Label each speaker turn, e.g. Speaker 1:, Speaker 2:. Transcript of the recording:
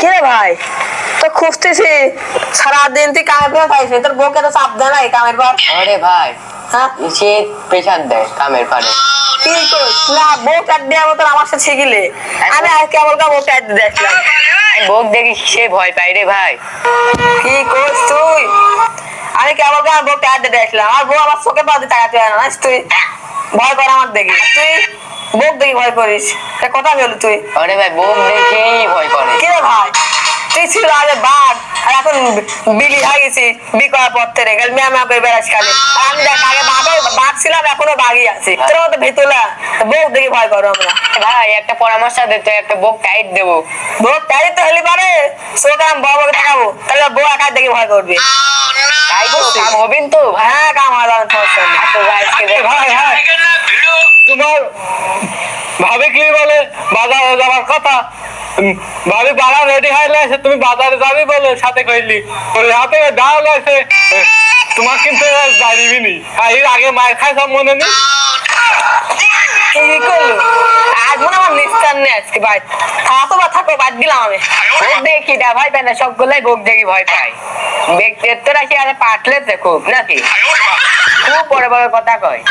Speaker 1: কে ভাই তো খুঁজতেছি সারাদিন তুই কামের পর পাইছিস তোর বউকে তো চাপ দেয় নাই কামের পর।
Speaker 2: আরে ভাই
Speaker 1: হ্যাঁ
Speaker 2: সে প্রেশার দেয় কামের পারে।
Speaker 1: কি করিস না বউ কাট দেওয়ার মতন আমার সাথে শিখিলে আমি আর কেবল বউ কাট দেখলাম
Speaker 2: বউ দেখি সে ভয় পাই রে ভাই।
Speaker 1: কি করিস তুই আমি কেবল বউ কাট দেখলাম আর বউ আমার চোখে পাওয়া তাকাতে হয় না তুই ভয় কর আমার দেখি তুই বউ দেখি ভয় করিস কথা বলি তুই।
Speaker 2: আরে ভাই বউ দেখেই ভয় করে।
Speaker 1: কে ভাই তুই ছিল আগে বাঘ আর এখন বিলি হয়ে গেছি বি করার পর থেকে মেয়া মেয়া করে বেড়াস খালি আর আমি দেখ আগে বাঘ ছিলাম এখনো বাঘই আছি তোর মতো ভেতলা বউ দেখি ভয় করো আমরা।
Speaker 2: ভাই একটা পরামর্শ দিতে একটা বউ টাইট দেবো।
Speaker 1: বউ টাইট তো হলে পারে সোকে আমি বড় বড় দেখাবো তাহলে বউ একা দেখি ভয় করবে।
Speaker 2: তাই তো কাম হবেন তো।
Speaker 1: হ্যাঁ কাম হয়
Speaker 2: ভাই হ্যাঁ তোমার ভাবি কি বলে বাজারে যাওয়ার কথা ভাবি বাজার রেডি হয়ে আছে তুমি বাজারে যাবি বলে সাথে কইলি হাতে ডাল আছে তোমার কিন্তু যাইবি নি এর আগে মায়ের খাই সব মনে নেই।
Speaker 1: কি করলো আজ মনে আমার নিস্তার নেই আজকে ভাই থাকো বা থাকো বাদ দিলাম আমি
Speaker 2: ভোগ দেখি না ভয় পায় না সবগুলাই ভোগ দেখি ভয় পায় ব্যক্তিত্ব রাখি আরে পাটলে খুব নাকি খুব বড় বড় কথা কয়।